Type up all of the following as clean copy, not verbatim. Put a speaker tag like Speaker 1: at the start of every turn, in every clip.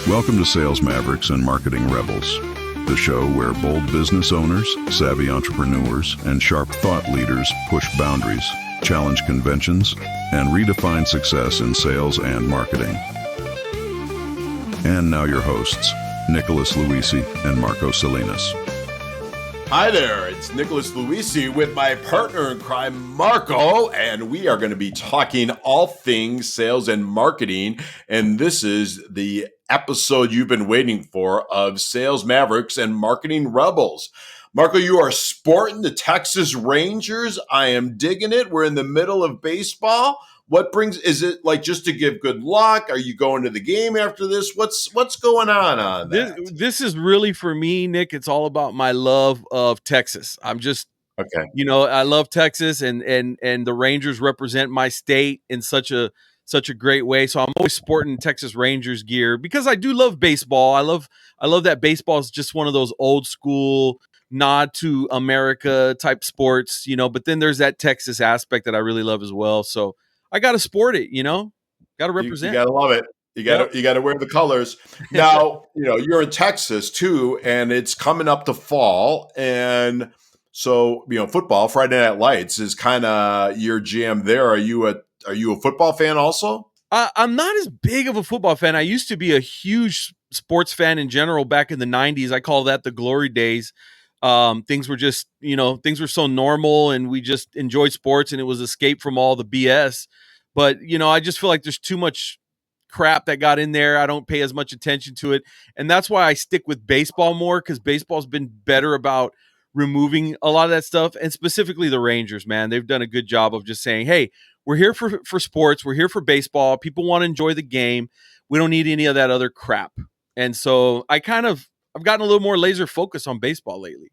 Speaker 1: Welcome to Sales Mavericks and Marketing Rebels, the show where bold business owners, savvy entrepreneurs, and sharp thought leaders push boundaries, challenge conventions, and redefine success in sales and marketing. And now your hosts, Nicholas Loise and Marco Salinas.
Speaker 2: Hi there, it's Nicholas Loise with my partner in crime, Marco, and we are going to be talking all things sales and marketing. And this is the episode you've been waiting for of Sales Mavericks and Marketing Rebels. Marco, you are sporting the Texas Rangers. I am digging it. We're in the middle of baseball. Is it like just to give good luck? Are you going to the game after this? What's going on that?
Speaker 3: This is really for me, Nick. It's all about my love of Texas. I'm just,
Speaker 2: Okay.
Speaker 3: I love Texas and the Rangers represent my state in such a great way. So I'm always sporting Texas Rangers gear because I do love baseball. I love that baseball is just one of those old school nod to America type sports, but then there's that Texas aspect that I really love as well. So I got to sport it, got to represent.
Speaker 2: You got to love it. You got to wear the colors. Now, you're in Texas too, and it's coming up to fall. And so, football, Friday Night Lights is kind of your jam there. Are you a football fan also?
Speaker 3: I'm not as big of a football fan. I used to be a huge sports fan in general back in the 90s. I call that the glory days. Things were just, things were so normal and we just enjoyed sports and it was escape from all the BS. But, I just feel like there's too much crap that got in there. I don't pay as much attention to it. And that's why I stick with baseball more, because baseball's been better about removing a lot of that stuff. And specifically the Rangers, man, they've done a good job of just saying, hey, we're here for sports. We're here for baseball. People want to enjoy the game. We don't need any of that other crap. And so I've gotten a little more laser focus on baseball lately.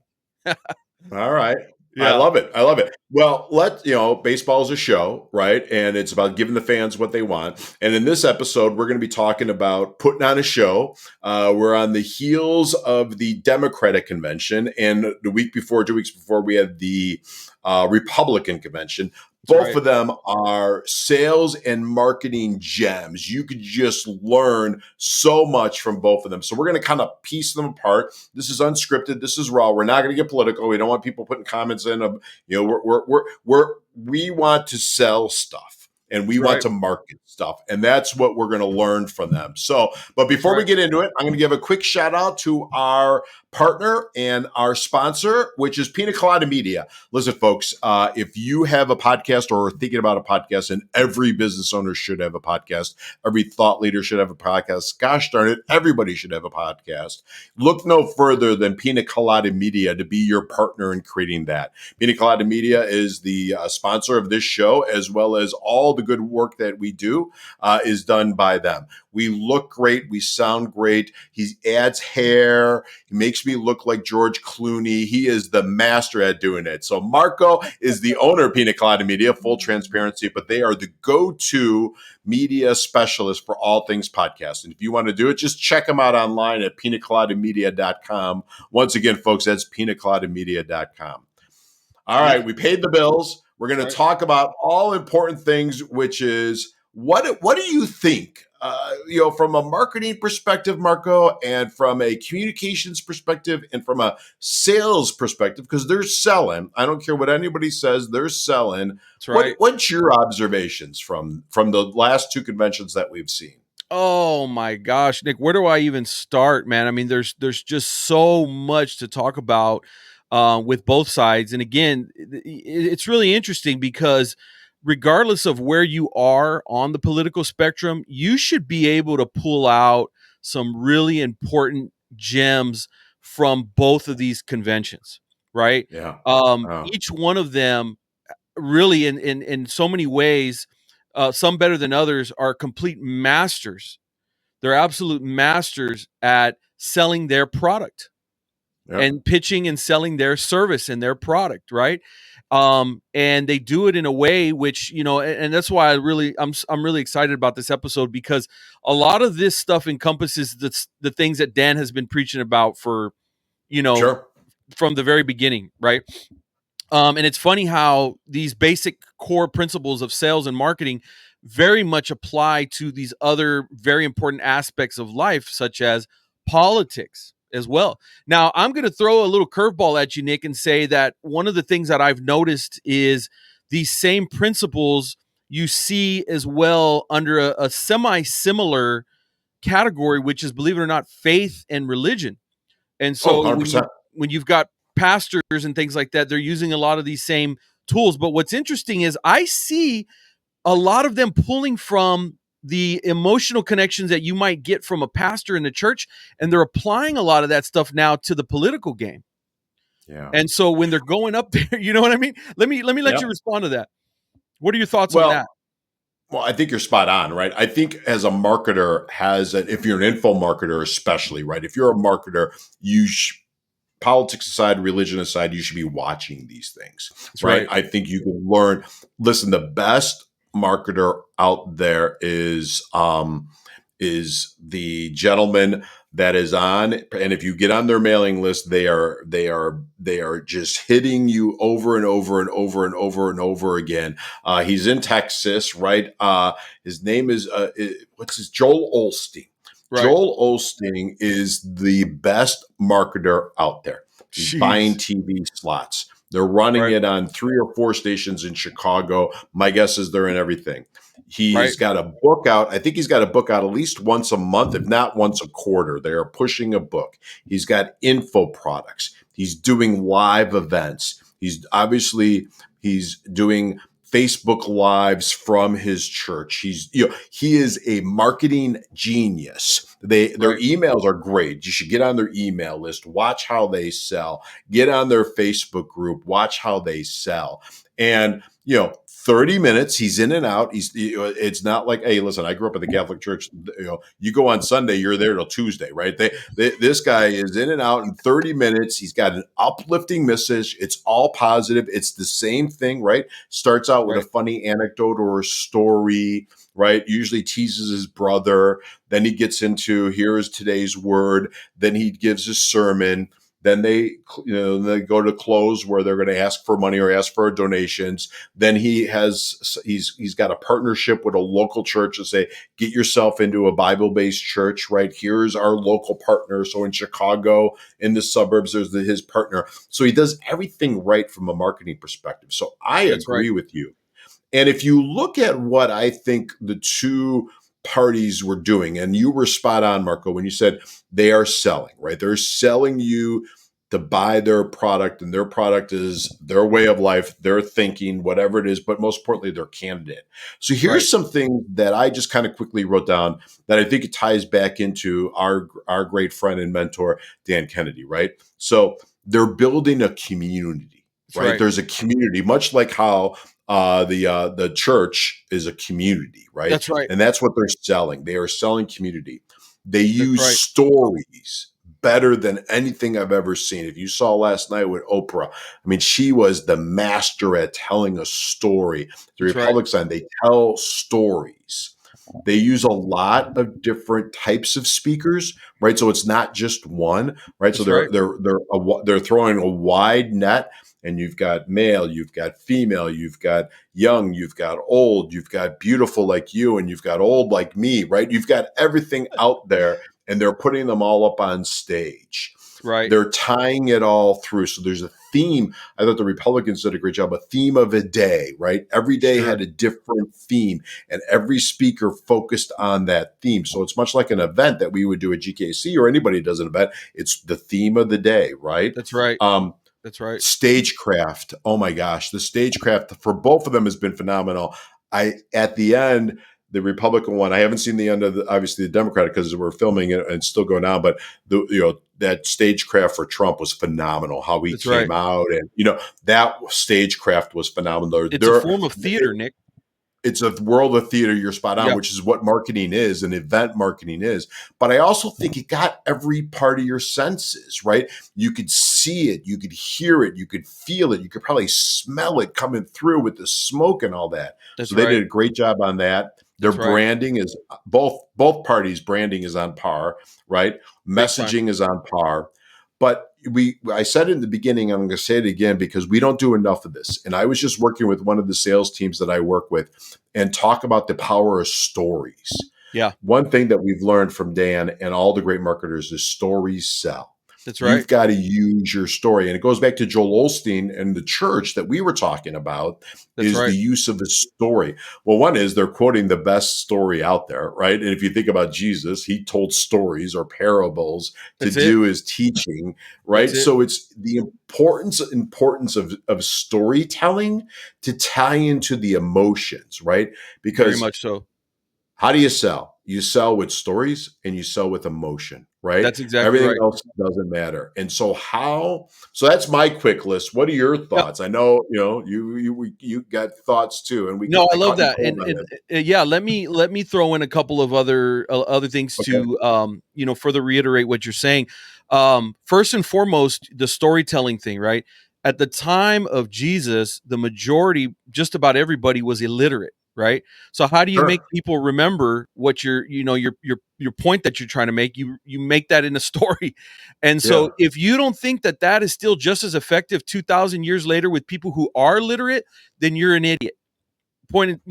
Speaker 2: All right.
Speaker 3: Yeah.
Speaker 2: I love it. Well, baseball is a show, right? And it's about giving the fans what they want. And in this episode, we're going to be talking about putting on a show. We're on the heels of the Democratic convention. And 2 weeks before, we had the Republican convention. Both of them are sales and marketing gems. You could just learn so much from both of them. So we're going to kind of piece them apart. This is unscripted. This is raw. We're not going to get political. We don't want people putting comments in of, we want to sell stuff. And we want to market stuff. And that's what we're going to learn from them. So, but before we get into it, I'm going to give a quick shout out to our partner and our sponsor, which is Pina Colada Media. Listen, folks, if you have a podcast or are thinking about a podcast, and every business owner should have a podcast, every thought leader should have a podcast. Gosh darn it, everybody should have a podcast. Look no further than Pina Colada Media to be your partner in creating that. Pina Colada Media is the sponsor of this show, as well as all the good work that we do is done by them. We look great. We sound great. He adds hair. He makes me look like George Clooney. He is the master at doing it. So Marco is the owner of Pina Colada Media, full transparency, but they are the go-to media specialist for all things podcast. And if you want to do it, just check them out online at pinacoladamedia.com. Once again, folks, that's pinacoladamedia.com. All right, we paid the bills. We're going to talk about all important things, which is what do you think? From a marketing perspective, Marco, and from a communications perspective, and from a sales perspective, because they're selling. I don't care what anybody says; they're selling.
Speaker 3: That's right.
Speaker 2: What's your observations from the last two conventions that we've seen?
Speaker 3: Oh my gosh, Nick, where do I even start, man? I mean, there's just so much to talk about with both sides, and again, it's really interesting because regardless of where you are on the political spectrum, you should be able to pull out some really important gems from both of these conventions, right?
Speaker 2: Yeah.
Speaker 3: Each one of them really in so many ways, some better than others, are complete masters. They're absolute masters at selling their product and pitching and selling their service and their product, right? And they do it in a way which, and that's why I'm really excited about this episode, because a lot of this stuff encompasses the things that Dan has been preaching about for, from the very beginning, right? And it's funny how these basic core principles of sales and marketing very much apply to these other very important aspects of life, such as politics as well. Now, I'm going to throw a little curveball at you, Nick, and say that one of the things that I've noticed is these same principles you see as well under a semi-similar category, which is, believe it or not, faith and religion. And
Speaker 2: Oh,
Speaker 3: so
Speaker 2: 100%.
Speaker 3: when you've got pastors and things like that, they're using a lot of these same tools. But what's interesting is I see a lot of them pulling from the emotional connections that you might get from a pastor in the church, and they're applying a lot of that stuff now to the political game.
Speaker 2: Yeah.
Speaker 3: And so when they're going up there, you know what I mean? Let me let
Speaker 2: Yep.
Speaker 3: you respond to that. What are your thoughts on
Speaker 2: Well,
Speaker 3: that?
Speaker 2: Well, I think you're spot on, right? I think as a marketer if you're an info marketer, especially, right? If you're a marketer, politics aside, religion aside, you should be watching these things,
Speaker 3: That's
Speaker 2: right?
Speaker 3: right.
Speaker 2: I think you can learn. Listen, the best marketer out there is the gentleman that is on, and if you get on their mailing list, they are just hitting you over and over and over and over and over again. He's in Texas, right? His name is Joel Osteen.
Speaker 3: Right.
Speaker 2: Joel Osteen is the best marketer out there. He's buying TV slots. They're running
Speaker 3: Right.
Speaker 2: it on 3 or 4 stations in Chicago. My guess is they're in everything. He's got a book out. I think he's got a book out at least once a month, if not once a quarter. They are pushing a book. He's got info products. He's doing live events. He's doing Facebook lives from his church. He is a marketing genius. Their emails are great. You should get on their email list, watch how they sell, get on their Facebook group, watch how they sell. And 30 minutes, he's in and out. It's not like, hey, listen, I grew up in the Catholic Church. You go on Sunday, you're there till Tuesday, right? This guy is in and out in 30 minutes. He's got an uplifting message. It's all positive. It's the same thing, right? Starts out with a funny anecdote or a story, right? Usually teases his brother. Then he gets into, here is today's word. Then he gives his sermon. Then they go to close where they're going to ask for money or ask for donations. Then he's got a partnership with a local church to say, get yourself into a Bible-based church, right? Here's our local partner. So in Chicago, in the suburbs, there's his partner. So he does everything right from a marketing perspective. So I agree with you. And if you look at what I think the two parties were doing, and you were spot on, Marco, when you said they are selling, right? They're selling you to buy their product, and their product is their way of life, their thinking, whatever it is, but most importantly, their candidate. So here's something that I just kind of quickly wrote down that I think it ties back into our great friend and mentor, Dan Kennedy, right? So they're building a community, right? There's a community, much like how the church is a community, right?
Speaker 3: That's right.
Speaker 2: And that's what they're selling. They are selling community. They use stories better than anything I've ever seen. If you saw last night with Oprah, I mean, she was the master at telling a story. The Republic side, they tell stories. They use a lot of different types of speakers, right? So it's not just one, right? So they're throwing a wide net. And you've got male, you've got female, you've got young, you've got old, you've got beautiful like you, and you've got old like me, right? You've got everything out there, and they're putting them all up on stage.
Speaker 3: Right.
Speaker 2: They're tying it all through. So there's a theme. I thought the Republicans did a great job. A theme of a day, right? Every day had a different theme, and every speaker focused on that theme. So it's much like an event that we would do at GKC or anybody does an event. It's the theme of the day, right?
Speaker 3: That's right. That's right.
Speaker 2: Stagecraft. Oh my gosh. The stagecraft for both of them has been phenomenal. At the end, the Republican one, I haven't seen the end of obviously the Democratic because we're filming it and it's still going on, but that stagecraft for Trump was phenomenal. How he came out and, that stagecraft was phenomenal.
Speaker 3: It's a form of theater, Nick.
Speaker 2: It's a world of theater. You're spot on, which is what marketing is and event marketing is. But I also think it got every part of your senses, right? You could see it, you could hear it, you could feel it, you could probably smell it coming through with the smoke and all that. So they did a great job on that. Their branding is both parties' branding is on par, right? Messaging is on par. But I said it in the beginning, I'm going to say it again because we don't do enough of this. And I was just working with one of the sales teams that I work with and talk about the power of stories.
Speaker 3: Yeah,
Speaker 2: One thing that we've learned from Dan and all the great marketers is stories sell.
Speaker 3: that's right.
Speaker 2: You've got to use your story. And it goes back to Joel Osteen and the church that we were talking about
Speaker 3: That's
Speaker 2: is
Speaker 3: right.
Speaker 2: the use of the story. Well, one is they're quoting the best story out there, right? And if you think about Jesus, he told stories or parables to
Speaker 3: That's it.
Speaker 2: do his teaching,
Speaker 3: That's
Speaker 2: right?
Speaker 3: it.
Speaker 2: So it's the importance of storytelling to tie into the emotions, right?
Speaker 3: Very
Speaker 2: Because
Speaker 3: much so.
Speaker 2: how do you sell? You sell with stories and you sell with emotion, right?
Speaker 3: That's exactly
Speaker 2: Everything
Speaker 3: right.
Speaker 2: else doesn't matter. And so so that's my quick list. What are your
Speaker 3: Yeah.
Speaker 2: thoughts? I know, you got thoughts too, and
Speaker 3: No, I
Speaker 2: I
Speaker 3: love
Speaker 2: caught you
Speaker 3: that,
Speaker 2: cold on
Speaker 3: and
Speaker 2: it.
Speaker 3: yeah, let me throw in a couple of other things
Speaker 2: Okay.
Speaker 3: to further reiterate what you're saying. First and foremost, the storytelling thing, right? At the time of Jesus, the majority, just about everybody, was illiterate, right? So how do you make
Speaker 2: Sure.
Speaker 3: people remember what your point that you're trying to make? You make that in a story, and so
Speaker 2: Yeah.
Speaker 3: if you don't think that that is still just as effective 2,000 years later with people who are literate, then you're an idiot. Point,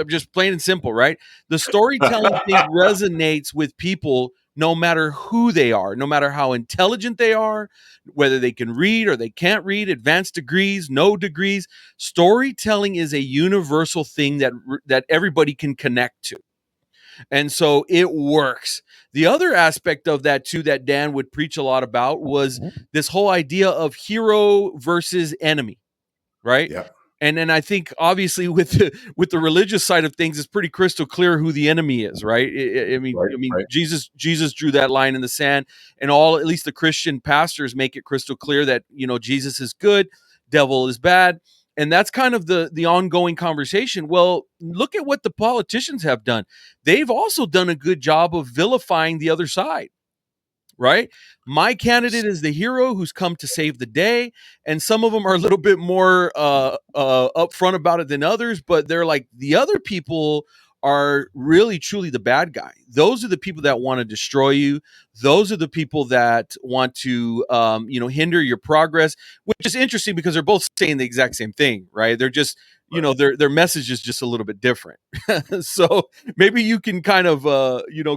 Speaker 3: just plain and simple, right? The storytelling thing resonates with people no matter who they are, no matter how intelligent they are, whether they can read or they can't read, advanced degrees, no degrees. Storytelling is a universal thing that everybody can connect to. And so it works. The other aspect of that too that Dan would preach a lot about was this whole idea of hero versus enemy, right?
Speaker 2: Yeah.
Speaker 3: And then I think obviously with the religious side of things, it's pretty crystal clear who the enemy is, right? I mean,
Speaker 2: Right.
Speaker 3: I mean,
Speaker 2: Right.
Speaker 3: Jesus drew that line in the sand, and all at least the Christian pastors make it crystal clear that Jesus is good, devil is bad, and that's kind of the ongoing conversation. Well, look at what the politicians have done; they've also done a good job of vilifying the other side, right? My candidate is the hero who's come to save the day, and some of them are a little bit more upfront about it than others. But they're like the other people are really truly the bad guy. Those are the people that want to destroy you. Those are the people that want to hinder your progress. Which is interesting because they're both saying the exact same thing, right? They're just their message is just a little bit different. So maybe you can kind of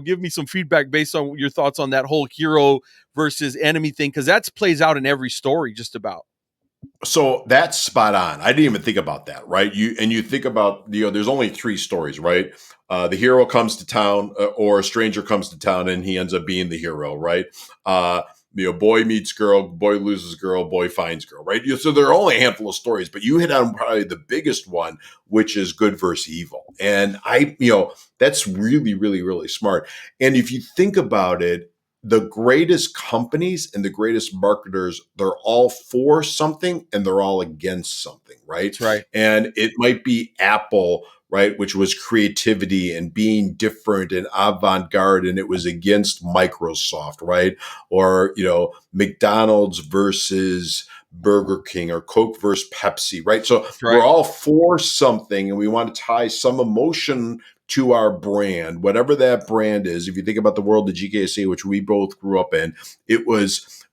Speaker 3: give me some feedback based on your thoughts on that whole hero versus enemy thing, because that plays out in every story just about.
Speaker 2: So that's spot on. I didn't even think about that, right? You think about there's only three stories, right? The hero comes to town, or a stranger comes to town, and he ends up being the hero, right? Uh, boy meets girl, boy loses girl, boy finds girl, right? So there are only a handful of stories, but you hit on probably the biggest one, which is good versus evil, and that's really, really, really smart. And if you think about it, the greatest companies and the greatest marketers, they're all for something and they're all against something, right?
Speaker 3: That's right.
Speaker 2: And it might be Apple, right, which was creativity and being different and avant-garde, and it was against Microsoft, right? Or McDonald's versus Burger King, or Coke versus Pepsi, right? So
Speaker 3: That's
Speaker 2: we're
Speaker 3: right.
Speaker 2: all for something and we want to tie some emotion to our brand, whatever that brand is. If you think about the world of GKC, which we both grew up in, it was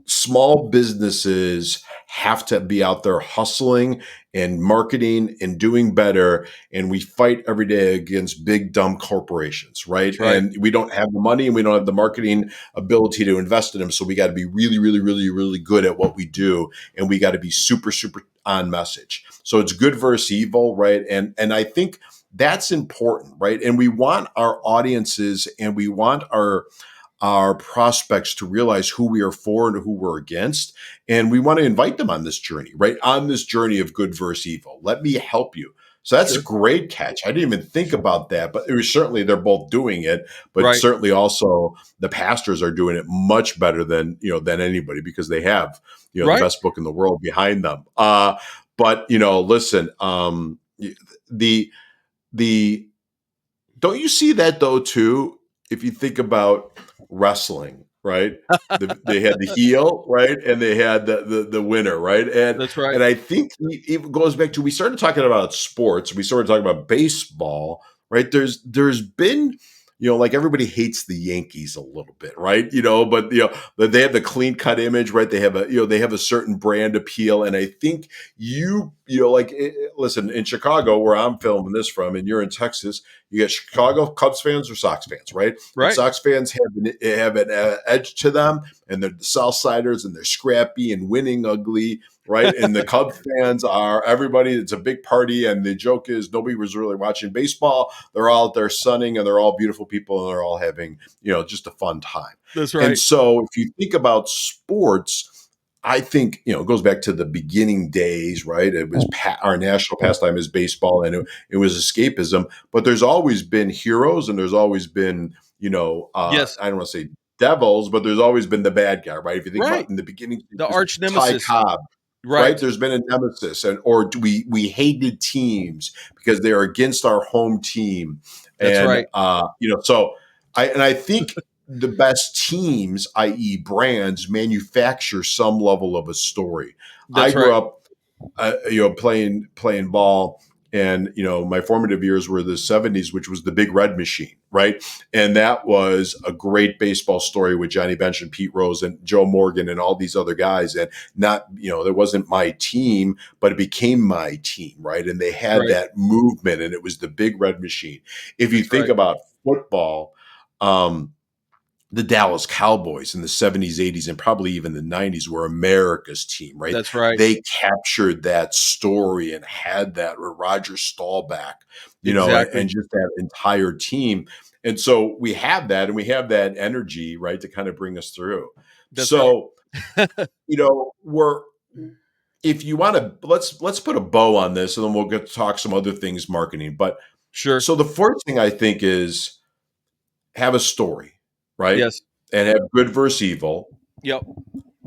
Speaker 2: small businesses have to be out there hustling and marketing and doing better. And we fight every day against big, dumb corporations, right?
Speaker 3: That's right.
Speaker 2: And we don't have the money and we don't have the marketing ability to invest in them. So we got to be really, really, really, really good at what we do. And we got to be super, super on message. So it's good versus evil, right? And I think that's important, right? And we want our audiences and we want our prospects to realize who we are for and who we're against. And we want to invite them on this journey, right? On this journey of good versus evil. Let me help you. So that's a
Speaker 3: Sure.
Speaker 2: great catch. I didn't even think about that, but it was certainly they're both doing it, but
Speaker 3: Right.
Speaker 2: certainly also the pastors are doing it much better than anybody, because they have, the
Speaker 3: Right.
Speaker 2: best book in the world behind them. But listen, the the don't you see that though too? If you think about wrestling, right? They had the heel, right, and they had the winner, right? And
Speaker 3: That's right.
Speaker 2: and I think it goes back to, we started talking about sports. We started talking about baseball, right? There's been like everybody hates the Yankees a little bit, right? But they have the clean cut image, right? They have they have a certain brand appeal, and I think listen, in Chicago, where I'm filming this from, and you're in Texas, you got Chicago Cubs fans or Sox fans, right? And
Speaker 3: Right.
Speaker 2: Sox fans have an edge to them, and they're the Southsiders, and they're scrappy and winning ugly, right? And the Cubs fans are everybody. It's a big party, and the joke is nobody was really watching baseball. They're all out there sunning, and they're all beautiful people, and they're all having just a fun time.
Speaker 3: That's
Speaker 2: And
Speaker 3: right.
Speaker 2: so, if you think about sports, I think it goes back to the beginning days, right? It was our national pastime is baseball, and it was escapism. But there's always been heroes, and there's always been
Speaker 3: Yes.
Speaker 2: I don't want to say devils, but there's always been the bad guy, right? If you think
Speaker 3: Right.
Speaker 2: about in the beginning,
Speaker 3: The arch
Speaker 2: Ty
Speaker 3: nemesis.
Speaker 2: Cobb,
Speaker 3: Right.
Speaker 2: right? There's been a nemesis, or we hated teams because they are against our home team,
Speaker 3: That's
Speaker 2: and
Speaker 3: right.
Speaker 2: so I think the best teams, i.e., brands, manufacture some level of a story. I
Speaker 3: That's
Speaker 2: grew
Speaker 3: right.
Speaker 2: up, playing ball. And my formative years were the '70s, which was the Big Red Machine, right? And that was a great baseball story with Johnny Bench and Pete Rose and Joe Morgan and all these other guys. And not, there wasn't my team, but it became my team, right? And they had
Speaker 3: Right.
Speaker 2: that movement, and it was the Big Red Machine. If you
Speaker 3: That's
Speaker 2: think
Speaker 3: right.
Speaker 2: about football, the Dallas Cowboys in the '70s, '80s, and probably even the '90s were America's team, right?
Speaker 3: That's right.
Speaker 2: They captured that story and had that with Roger Staubach,
Speaker 3: Exactly.
Speaker 2: and just that entire team. And so we have that, and we have that energy, right, to kind of bring us through.
Speaker 3: That's right.
Speaker 2: So, we're if you want to, let's put a bow on this, and then we'll get to talk some other things marketing. But
Speaker 3: Sure.
Speaker 2: so the first thing I think is have a story, right?
Speaker 3: Yes.
Speaker 2: And have good versus evil.
Speaker 3: Yep.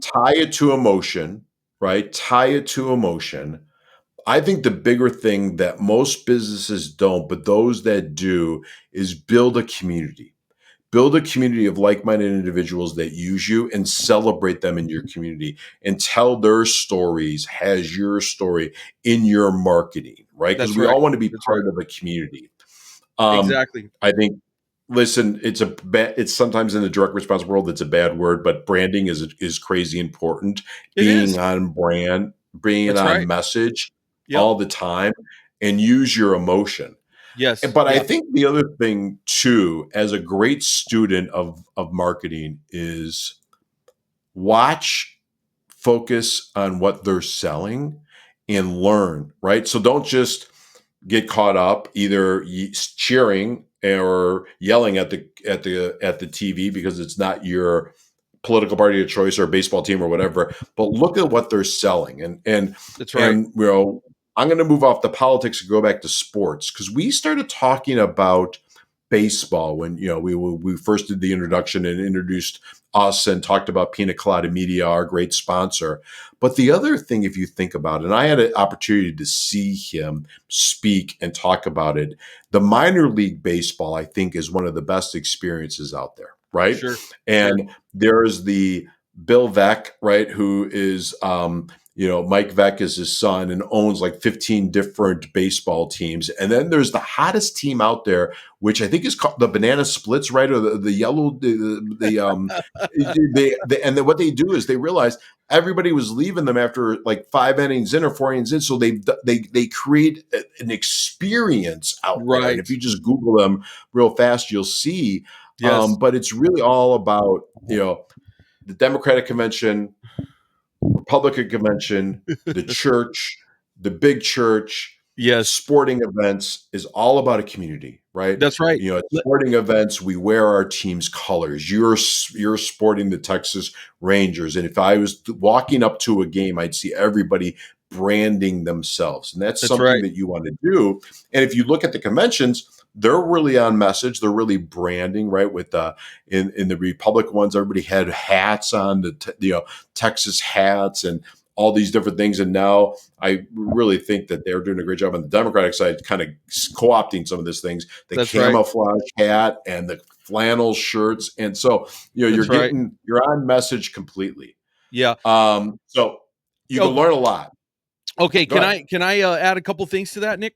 Speaker 2: Tie it to emotion, right? Tie it to emotion. I think the bigger thing that most businesses don't, but those that do, is build a community. Build a community of like-minded individuals that use you and celebrate them in your community and tell their stories as your story in your marketing, right? Because
Speaker 3: That's
Speaker 2: we
Speaker 3: right.
Speaker 2: all want to be
Speaker 3: That's right.
Speaker 2: part of a community.
Speaker 3: Exactly.
Speaker 2: I think, listen, it's sometimes in the direct response world, it's a bad word, but branding is crazy important.
Speaker 3: It
Speaker 2: Being
Speaker 3: is.
Speaker 2: on brand, being
Speaker 3: That's
Speaker 2: on
Speaker 3: right.
Speaker 2: message
Speaker 3: Yep.
Speaker 2: all the time, and use your emotion.
Speaker 3: Yes.
Speaker 2: But I
Speaker 3: Yeah.
Speaker 2: think the other thing too, as a great student of marketing, is watch, focus on what they're selling, and learn. Right. So don't just get caught up either cheering or yelling at the TV because it's not your political party of choice or baseball team or whatever, but look at what they're selling.
Speaker 3: That's right.
Speaker 2: And I'm going to move off the politics and go back to sports, because we started talking about baseball when we first did the introduction and introduced us and talked about Pina Colada Media, our great sponsor. But the other thing, if you think about it, and I had an opportunity to see him speak and talk about it, the minor league baseball, I think, is one of the best experiences out there, right?
Speaker 3: Sure. Sure.
Speaker 2: And there's the Bill Veeck, right, who is Mike Veeck is his son and owns like 15 different baseball teams. And then there's the hottest team out there, which I think is called the Banana Splits, right? Or the yellow, and then what they do is they realize everybody was leaving them after like 5 innings in or 4 innings in. So they create an experience out there. And
Speaker 3: Right.
Speaker 2: if you just Google them real fast, you'll see.
Speaker 3: Yes.
Speaker 2: But it's really all about, the Democratic convention, Republican convention, the church, the big church,
Speaker 3: Yes.
Speaker 2: sporting events is all about a community, right?
Speaker 3: That's right.
Speaker 2: At sporting events, we wear our team's colors. You're sporting the Texas Rangers, and if I was walking up to a game, I'd see everybody branding themselves, and that's
Speaker 3: That's
Speaker 2: something
Speaker 3: right.
Speaker 2: that you want to do. And if you look at the conventions, they're really on message. They're really branding, right? With in the Republic ones, everybody had hats on, Texas hats and all these different things. And now I really think that they're doing a great job on the Democratic side, kind of co-opting some of these things, the
Speaker 3: That's right.
Speaker 2: camouflage hat and the flannel shirts. And so,
Speaker 3: That's right.
Speaker 2: you're on message completely.
Speaker 3: Yeah.
Speaker 2: So you can
Speaker 3: Okay.
Speaker 2: learn a lot.
Speaker 3: Okay.
Speaker 2: Go ahead.
Speaker 3: Can I add a couple things to that, Nick?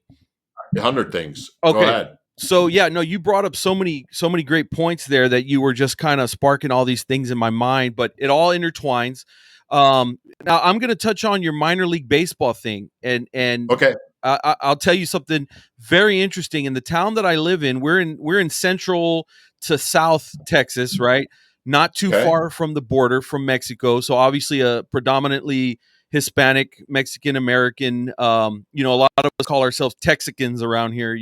Speaker 2: 100 things. Go
Speaker 3: Okay.
Speaker 2: ahead.
Speaker 3: So yeah, no, you brought up so many great points there that you were just kind of sparking all these things in my mind, but it all intertwines. Now I'm going to touch on your minor league baseball thing, and
Speaker 2: Okay.
Speaker 3: I'll tell you something very interesting. In the town that I live in, we're in central to south Texas, right? Not too
Speaker 2: Okay.
Speaker 3: far from the border from Mexico, so obviously a predominantly Hispanic, Mexican American. A lot of us call ourselves Texicans around here,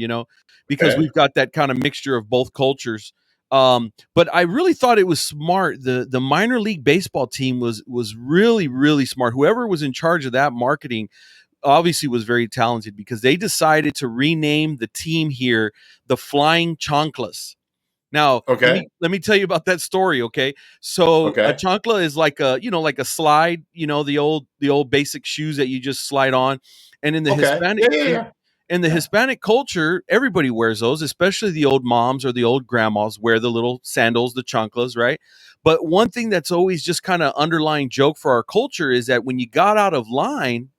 Speaker 3: because
Speaker 2: Okay.
Speaker 3: we've got that kind of mixture of both cultures. But I really thought it was smart. The minor league baseball team was really, really smart. Whoever was in charge of that marketing obviously was very talented, because they decided to rename the team here the Flying Chanclas. Now, let
Speaker 2: Okay.
Speaker 3: me let me tell you about that story, okay? So a
Speaker 2: Okay.
Speaker 3: chancla is like a slide, the old basic shoes that you just slide on. And in the
Speaker 2: Okay.
Speaker 3: Hispanic
Speaker 2: Yeah. Yeah.
Speaker 3: in,
Speaker 2: Yeah.
Speaker 3: in the
Speaker 2: Yeah.
Speaker 3: Hispanic culture, everybody wears those, especially the old moms or the old grandmas wear the little sandals, the chanclas, right? But one thing that's always just kind of underlying joke for our culture is that when you got out of line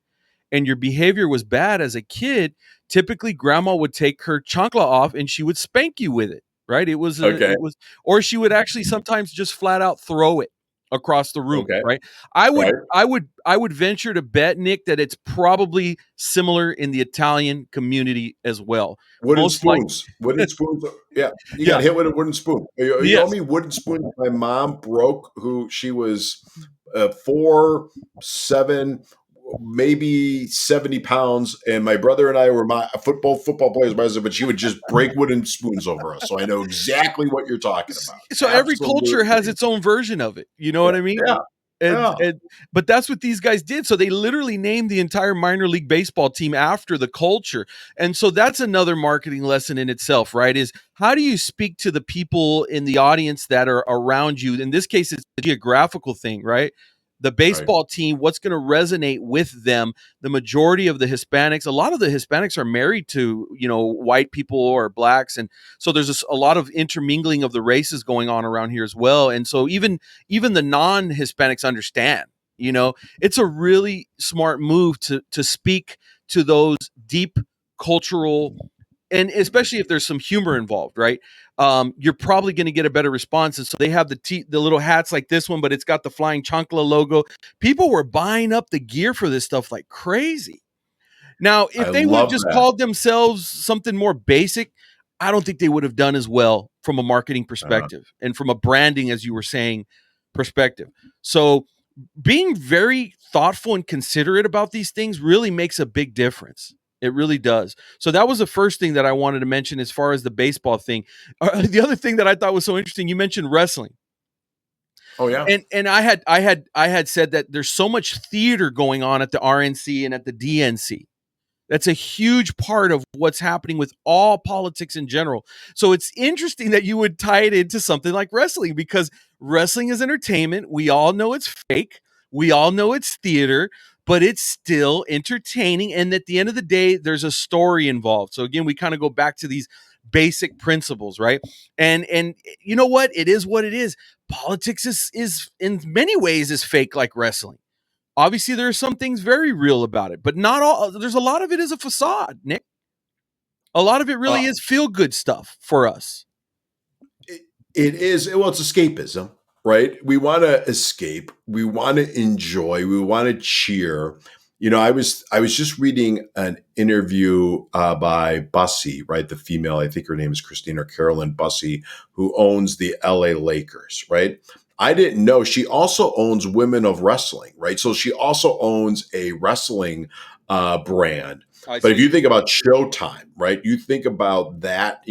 Speaker 3: and your behavior was bad as a kid, typically grandma would take her chancla off and she would spank you with it, right?
Speaker 2: Okay.
Speaker 3: Or she would actually sometimes just flat out throw it across the room,
Speaker 2: Okay.
Speaker 3: right? I would,
Speaker 2: Right.
Speaker 3: I would, I would venture to bet, Nick, that it's probably similar in the Italian community as well.
Speaker 2: Wooden
Speaker 3: Most like,
Speaker 2: spoons. Wooden spoons. Yeah. You got
Speaker 3: yeah,
Speaker 2: hit with a wooden spoon. You owe
Speaker 3: yes,
Speaker 2: me wooden spoon my mom broke, who she was 4'7", maybe 70 pounds. And my brother and I were my football players, but she would just break wooden spoons over us. So I know exactly what you're talking about.
Speaker 3: so every culture has
Speaker 2: Absolutely.
Speaker 3: its own version of it. You know
Speaker 2: Yeah.
Speaker 3: what I mean?
Speaker 2: Yeah.
Speaker 3: And,
Speaker 2: Yeah.
Speaker 3: and but that's what these guys did. So they literally named the entire minor league baseball team after the culture. And so that's another marketing lesson in itself, right? Is how do you speak to the people in the audience that are around you? In this case, it's a geographical thing, right? The
Speaker 2: Right.
Speaker 3: baseball team, what's going to resonate with them? The majority of the Hispanics, a lot of the Hispanics are married to, white people or blacks. And so there's a lot of intermingling of the races going on around here as well. And so even the non-Hispanics understand. It's a really smart move to speak to those deep cultural, and especially if there's some humor involved, right? You're probably going to get a better response. And so they have the little hats like this one, but it's got the Flying Chancla logo. People were buying up the gear for this stuff like crazy. Now,
Speaker 2: I
Speaker 3: if they would have
Speaker 2: love
Speaker 3: just
Speaker 2: that.
Speaker 3: called themselves something more basic, I don't think they would have done as well from a marketing perspective and from a branding, as you were saying, perspective. So being very thoughtful and considerate about these things really makes a big difference. It really does. So that was the first thing that I wanted to mention as far as the baseball thing. The other thing that I thought was so interesting, you mentioned wrestling.
Speaker 2: Oh yeah.
Speaker 3: And I had said that there's so much theater going on at the RNC and at the DNC. That's a huge part of what's happening with all politics in general. So it's interesting that you would tie it into something like wrestling, because wrestling is entertainment. We all know it's fake. We all know it's theater, but it's still entertaining. And at the end of the day, there's a story involved. So again, we kind of go back to these basic principles, right? And you know what? It is what it is. Politics is in many ways is fake like wrestling. Obviously, there are some things very real about it, but not all. There's a lot of it is a facade, Nick. A lot of it really
Speaker 2: Uh,
Speaker 3: is feel good stuff for us.
Speaker 2: it is, well, it's escapism, right? We want to escape, we want to enjoy, we want to cheer. I was just reading an interview by Bussy, right? The female, I think her name is Christine or Carolyn Bussy, who owns the LA Lakers, right? I didn't know she also owns Women of Wrestling, right? So she also owns a wrestling brand.
Speaker 3: I
Speaker 2: But if
Speaker 3: see.
Speaker 2: you think about Showtime, right? You think about that,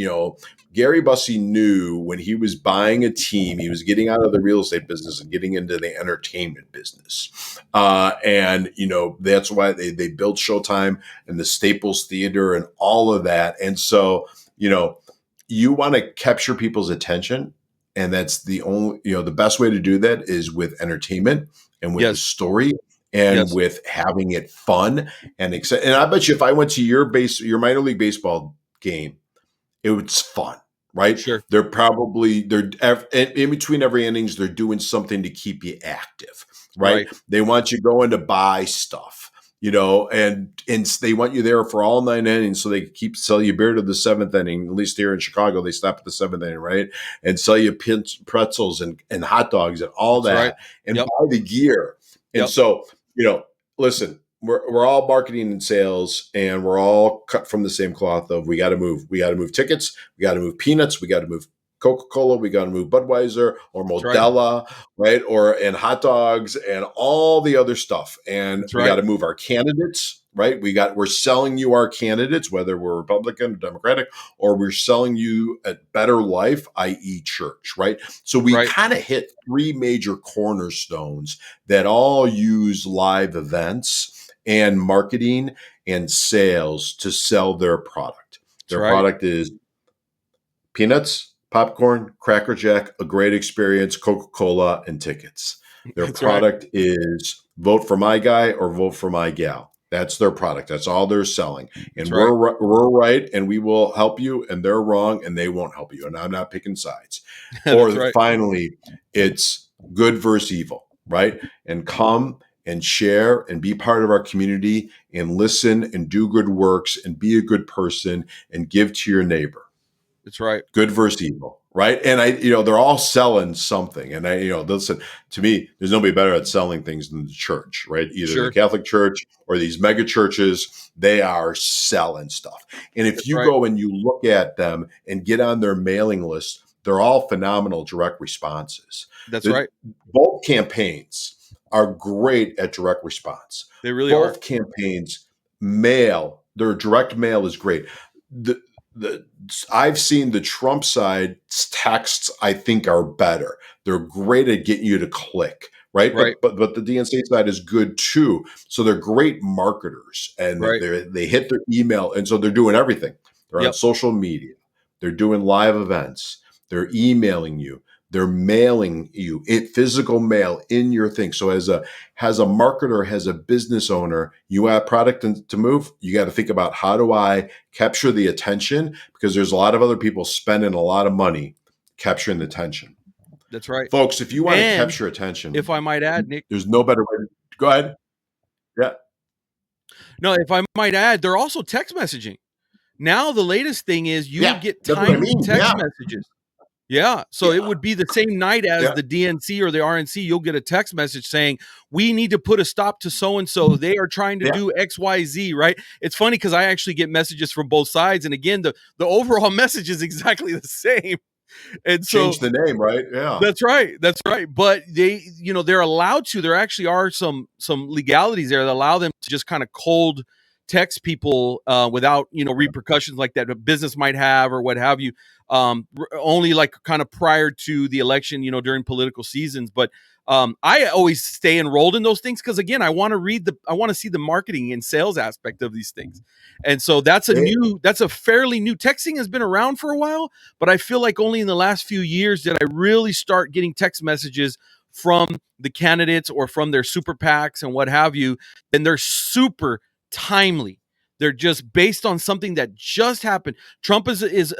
Speaker 2: Gary Bussey knew when he was buying a team, he was getting out of the real estate business and getting into the entertainment business. And that's why they built Showtime and the Staples Theater and all of that. And so, you want to capture people's attention. And that's the best way to do that is with entertainment and with the
Speaker 3: Yes.
Speaker 2: story and
Speaker 3: Yes.
Speaker 2: with having it fun and exciting. And I bet you if I went to your minor league baseball game, it was fun, right?
Speaker 3: Sure.
Speaker 2: They're in between every innings, they're doing something to keep you active, right?
Speaker 3: Right.
Speaker 2: They want you going to buy stuff. and they want you there for all 9 innings so they can keep sell you beer to the seventh inning. At least here in Chicago, they stop at the seventh inning, right? And sell you pretzels and hot dogs and all
Speaker 3: That's right.
Speaker 2: that, and
Speaker 3: Yep.
Speaker 2: buy the gear. And
Speaker 3: Yep.
Speaker 2: so, listen, we're all marketing and sales, and we're all cut from the same cloth. Of we got to move tickets, we got to move peanuts, we got to move Coca-Cola, we got to move Budweiser or
Speaker 3: That's right.
Speaker 2: Modelo, right? And hot dogs and all the other stuff. And
Speaker 3: That's
Speaker 2: we
Speaker 3: right.
Speaker 2: got to move our candidates, right? We're selling you our candidates, whether we're Republican, Democratic, or we're selling you a better life, i.e. church, right? So we
Speaker 3: Right.
Speaker 2: kind of hit three major cornerstones that all use live events and marketing and sales to sell their product. Their
Speaker 3: right.
Speaker 2: product is peanuts, popcorn, Cracker Jack, a great experience, Coca-Cola, and tickets. Their
Speaker 3: That's right.
Speaker 2: product is vote for my guy or vote for my gal. That's their product. That's all they're selling. And
Speaker 3: That's right.
Speaker 2: we're right, and we will help you, and they're wrong, and they won't help you. And I'm not picking sides.
Speaker 3: That's
Speaker 2: Or
Speaker 3: right.
Speaker 2: finally, it's good versus evil, right? And come and share and be part of our community and listen and do good works and be a good person and give to your neighbor.
Speaker 3: That's right.
Speaker 2: Good versus evil, right? And they're all selling something. And listen, to me, there's nobody better at selling things than the church, right? Either
Speaker 3: Sure.
Speaker 2: the Catholic Church or these mega churches, they are selling stuff. And if you
Speaker 3: right.
Speaker 2: go and you look at them and get on their mailing list, they're all phenomenal direct responses.
Speaker 3: That's right.
Speaker 2: Both campaigns are great at direct response.
Speaker 3: They really
Speaker 2: Both
Speaker 3: are.
Speaker 2: campaigns, their direct mail is great. I've seen the Trump side texts, I think, are better. They're great at getting you to click, right?
Speaker 3: Right.
Speaker 2: But the DNC side is good too. So they're great marketers, and
Speaker 3: Right.
Speaker 2: they hit their email, and so they're doing everything. They're on
Speaker 3: Yep.
Speaker 2: social media. They're doing live events. They're emailing you. They're mailing you physical mail in your thing. So as a marketer, as a business owner, you have product to move. You got to think about, how do I capture the attention? Because there's a lot of other people spending a lot of money capturing the attention.
Speaker 3: That's right.
Speaker 2: Folks, if you want to
Speaker 3: And
Speaker 2: capture attention,
Speaker 3: if I might add, Nick,
Speaker 2: there's no better way. Go ahead. Yeah.
Speaker 3: No, if I might add, they're also text messaging. Now the latest thing is you
Speaker 2: Yeah,
Speaker 3: get
Speaker 2: that's what I
Speaker 3: timed
Speaker 2: mean.
Speaker 3: text
Speaker 2: Yeah.
Speaker 3: messages. Yeah. So it would be the same night as
Speaker 2: Yeah.
Speaker 3: the DNC or the RNC. You'll get a text message saying, we need to put a stop to so-and-so. They are trying to
Speaker 2: Yeah.
Speaker 3: do XYZ, right? It's funny because I actually get messages from both sides. And again, the overall message is exactly the same. And so
Speaker 2: Change the name, right? Yeah.
Speaker 3: that's right. That's right. But they're allowed to. There actually are some legalities there that allow them to just kind of cold text people without repercussions like that a business might have or what have you. Only like kind of prior to the election, during political seasons. But I always stay enrolled in those things because again, I want to see the marketing and sales aspect of these things. And so that's a fairly new. Texting has been around for a while, but I feel like only in the last few years did I really start getting text messages from the candidates or from their super PACs and what have you. And they're super timely. They're just based on something that just happened. Trump is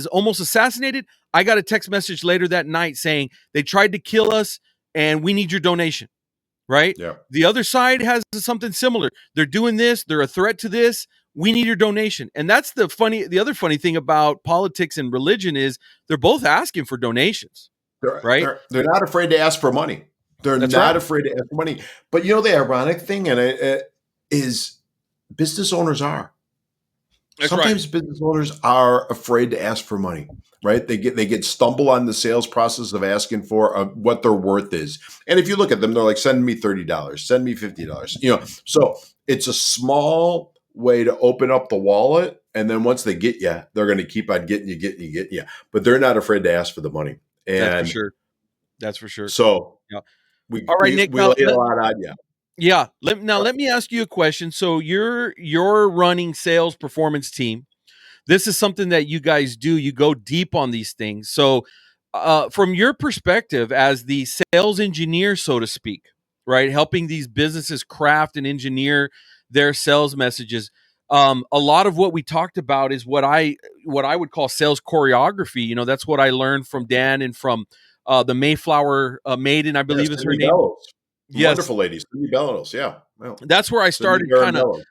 Speaker 3: almost assassinated. I got a text message later that night saying they tried to kill us and we need your donation. Right?
Speaker 2: Yeah.
Speaker 3: The other side has something similar. They're doing this. They're a threat to this. We need your donation. And that's the other funny thing about politics and religion is they're both asking for donations. Right?
Speaker 2: They're not afraid to ask for money. They're
Speaker 3: That's
Speaker 2: not
Speaker 3: right.
Speaker 2: afraid to ask for money. But the ironic thing, and it is, business owners are.
Speaker 3: That's
Speaker 2: Sometimes business owners are afraid to ask for money, right? They get stumble on the sales process of asking for what their worth is. And if you look at them, they're like, send me $30, send me $50. So it's a small way to open up the wallet. And then once they get you, they're going to keep on getting you. But they're not afraid to ask for the money. And
Speaker 3: That's for sure.
Speaker 2: So
Speaker 3: Yeah.
Speaker 2: we,
Speaker 3: all right, Nick,
Speaker 2: we lay a lot on you.
Speaker 3: Yeah. Let me ask you a question. So you're running sales performance team. This is something that you guys do. You go deep on these things. So from your perspective as the sales engineer, so to speak, right, helping these businesses craft and engineer their sales messages, a lot of what we talked about is what I would call sales choreography. That's what I learned from Dan and from the Mayflower Maiden, I believe is her name.
Speaker 2: Bellows.
Speaker 3: Yes,
Speaker 2: Wonderful lady, Cindy Bellows. Yeah. Well,
Speaker 3: that's where I
Speaker 2: Cindy
Speaker 3: started kind of
Speaker 2: Bellows.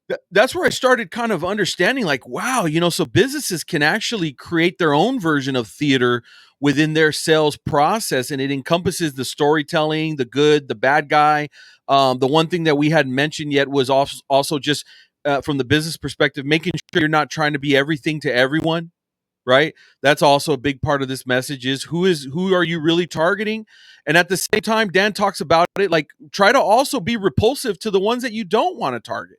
Speaker 2: Yeah.
Speaker 3: that's where I started kind of understanding like, wow, so businesses can actually create their own version of theater within their sales process. And it encompasses the storytelling, the good, the bad guy. The one thing that we hadn't mentioned yet was also just from the business perspective, making sure you're not trying to be everything to everyone. Right. That's also a big part of this message is who are you really targeting? And at the same time, Dan talks about it like try to also be repulsive to the ones that you don't want to target,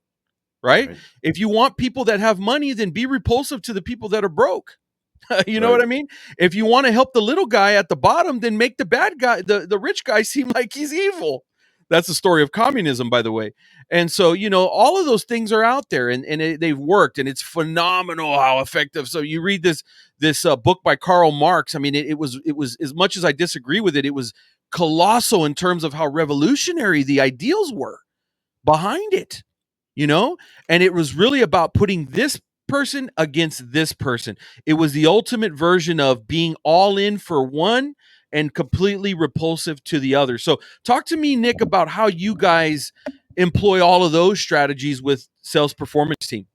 Speaker 3: right?
Speaker 2: Right.
Speaker 3: If you want people that have money, then be repulsive to the people that are broke. You know what
Speaker 2: Right.
Speaker 3: I mean? If you want to help the little guy at the bottom, then make the bad guy, the rich guy seem like he's evil. That's the story of communism, by the way. And so, all of those things are out there and they've worked and it's phenomenal how effective. So you read this book by Karl Marx. I mean, it was as much as I disagree with it, it was colossal in terms of how revolutionary the ideals were behind it, you know? And it was really about putting this person against this person. It was the ultimate version of being all in for one and completely repulsive to the other. So, talk to me, Nick, about how you guys employ all of those strategies with sales performance team.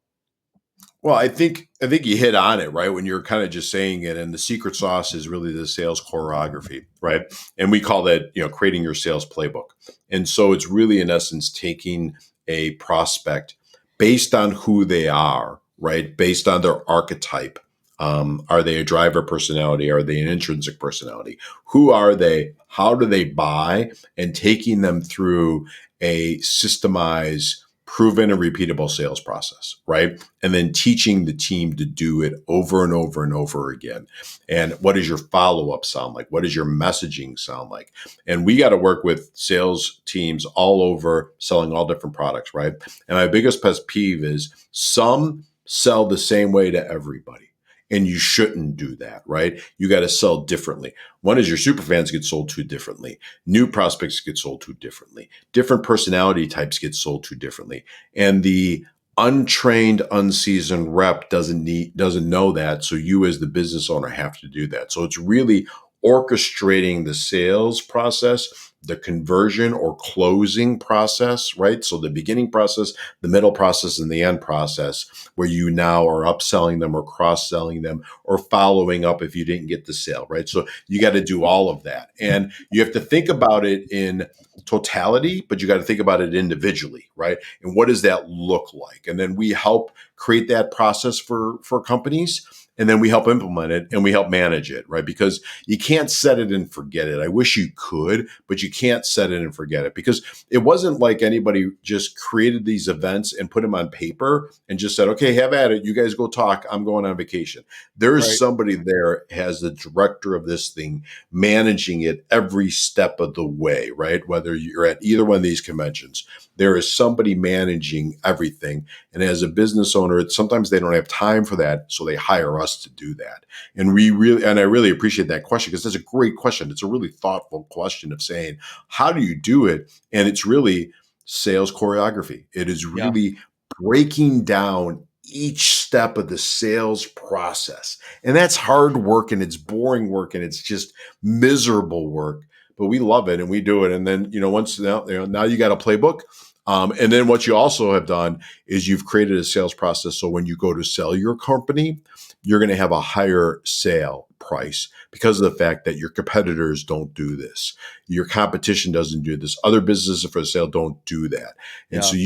Speaker 2: Well, I think you hit on it, right? When you're kind of just saying it, and the secret sauce is really the sales choreography, right? And we call that, creating your sales playbook. And so it's really in essence taking a prospect based on who they are, right? Based on their archetype. Are they a driver personality? Are they an intrinsic personality? Who are they? How do they buy? And taking them through a systemized, proven and repeatable sales process, right? And then teaching the team to do it over and over and over again. And what does your follow-up sound like? What does your messaging sound like? And we got to work with sales teams all over selling all different products, right? And my biggest pet peeve is some sell the same way to everybody. And you shouldn't do that, right? You got to sell differently. One is your super fans get sold to differently. New prospects get sold to differently. Different personality types get sold to differently. And the untrained, unseasoned rep doesn't know that. So you as the business owner have to do that. So it's really orchestrating the sales process, the conversion or closing process, right? So the beginning process, the middle process, and the end process, where you now are upselling them or cross-selling them or following up if you didn't get the sale, right? So you got to do all of that. And you have to think about it in totality, but you got to think about it individually, right? And what does that look like? And then we help create that process for companies. And then we help implement it and we help manage it, right? Because you can't set it and forget it. I wish you could, but you can't set it and forget it because it wasn't like anybody just created these events and put them on paper and just said, okay, have at it. You guys go talk. I'm going on vacation. There is
Speaker 3: Right.
Speaker 2: somebody there as the director of this thing, managing it every step of the way, right? Whether you're at either one of these conventions, there is somebody managing everything. And as a business owner, sometimes they don't have time for that. So they hire us to do that. And I really appreciate that question because that's a great question. It's a really thoughtful question of saying, how do you do it? And it's really sales choreography. It is
Speaker 3: Yeah.
Speaker 2: really breaking down each step of the sales process. And that's hard work and it's boring work and it's just miserable work, but we love it and we do it. And then, once now you got a playbook. And then what you also have done is you've created a sales process. So when you go to sell your company, you're going to have a higher sale price because of the fact that your competitors don't do this. Your competition doesn't do this. Other businesses for sale don't do that. And
Speaker 3: Yeah.
Speaker 2: so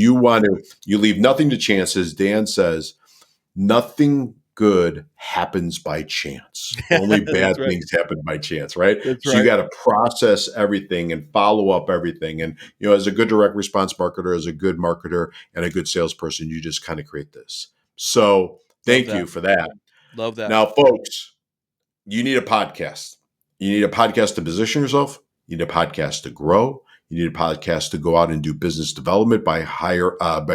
Speaker 2: you leave nothing to chance. As Dan says, nothing good happens by chance. Only bad
Speaker 3: That's right.
Speaker 2: things happen by chance, right?
Speaker 3: That's
Speaker 2: So you
Speaker 3: right.
Speaker 2: got to process everything and follow up everything. And, as a good direct response marketer, as a good marketer and a good salesperson, you just kind of create this. So
Speaker 3: Love
Speaker 2: thank
Speaker 3: that.
Speaker 2: you for that.
Speaker 3: Love that.
Speaker 2: Now, folks, you need a podcast. You need a podcast to position yourself. You need a podcast to grow. You need a podcast to go out and do business development by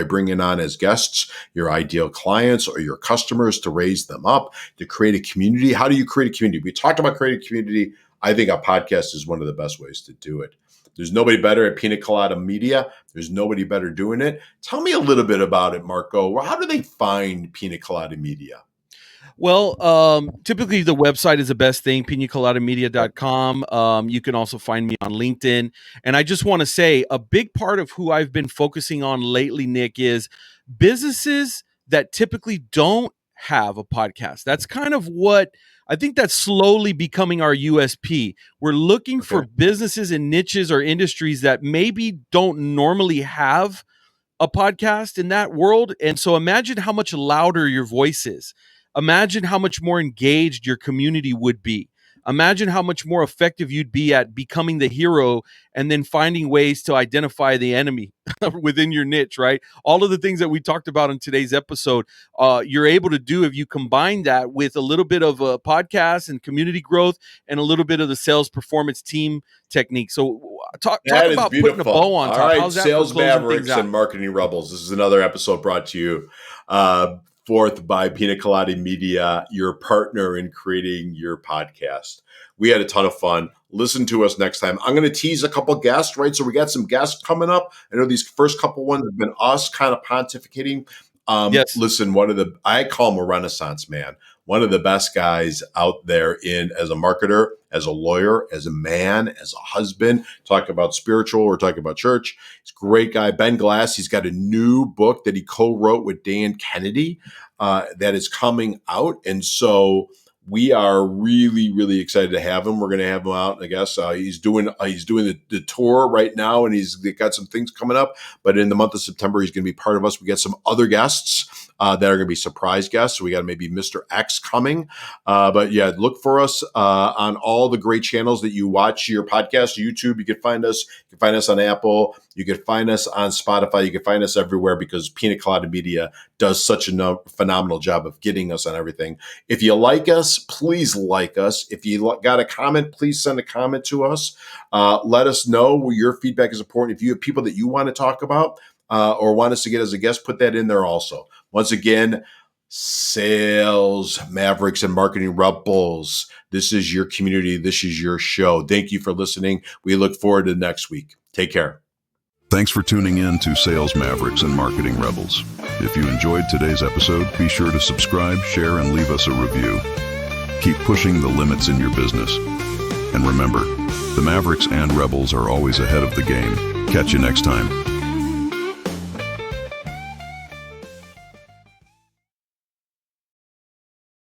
Speaker 2: bringing on as guests your ideal clients or your customers to raise them up, to create a community. How do you create a community? We talked about creating a community. I think a podcast is one of the best ways to do it. There's nobody better at Pina Colada Media. There's nobody better doing it. Tell me a little bit about it, Marco. How do they find Pina Colada Media?
Speaker 3: Well, typically the website is the best thing, pinacoladamedia.com. You can also find me on LinkedIn. And I just want to say a big part of who I've been focusing on lately, Nick, is businesses that typically don't have a podcast. That's kind of what I think that's slowly becoming our USP. We're looking for
Speaker 2: Okay.
Speaker 3: businesses and niches or industries that maybe don't normally have a podcast in that world. And so imagine how much louder your voice is. Imagine how much more engaged your community would be. Imagine how much more effective you'd be at becoming the hero and then finding ways to identify the enemy within your niche, right? All of the things that we talked about in today's episode, you're able to do if you combine that with a little bit of a podcast and community growth and a little bit of the sales performance team technique. So talk
Speaker 2: That is
Speaker 3: about putting a
Speaker 2: beautiful.
Speaker 3: bow on
Speaker 2: All
Speaker 3: top.
Speaker 2: right,
Speaker 3: How's that for
Speaker 2: Sales
Speaker 3: closing things
Speaker 2: Mavericks
Speaker 3: out?
Speaker 2: and Marketing Rebels. This is another episode brought to you forth by Pina Colada Media, your partner in creating your podcast. We had a ton of fun. Listen to us next time. I'm going to tease a couple guests, right? So we got some guests coming up. I know these first couple ones have been us kind of pontificating.
Speaker 3: Yes.
Speaker 2: Listen, I call him a Renaissance man. One of the best guys out there as a marketer, as a lawyer, as a man, as a husband. Talk about spiritual, we're talking about church. He's a great guy. Ben Glass, he's got a new book that he co-wrote with Dan Kennedy that is coming out. And so we are really, really excited to have him. We're going to have him out. I guess he's doing the tour right now, and he's got some things coming up. But in the month of September, he's going to be part of us. We got some other guests that are going to be surprise guests. So we got maybe Mr. X coming. But yeah, look for us on all the great channels that you watch your podcast. YouTube, you can find us. You can find us on Apple. You can find us on Spotify. You can find us everywhere because Pina Colada Media does such a phenomenal job of getting us on everything. If you like us, please like us. If you got a comment, please send a comment to us. Let us know. Your feedback is important. If you have people that you want to talk about or want us to get as a guest, put that in there also. Once again, Sales Mavericks and Marketing Rebels. This is your community. This is your show. Thank you for listening. We look forward to next week. Take care.
Speaker 1: Thanks for tuning in to Sales Mavericks and Marketing Rebels. If you enjoyed today's episode, be sure to subscribe, share, and leave us a review. Keep pushing the limits in your business. And remember, the Mavericks and Rebels are always ahead of the game. Catch you next time.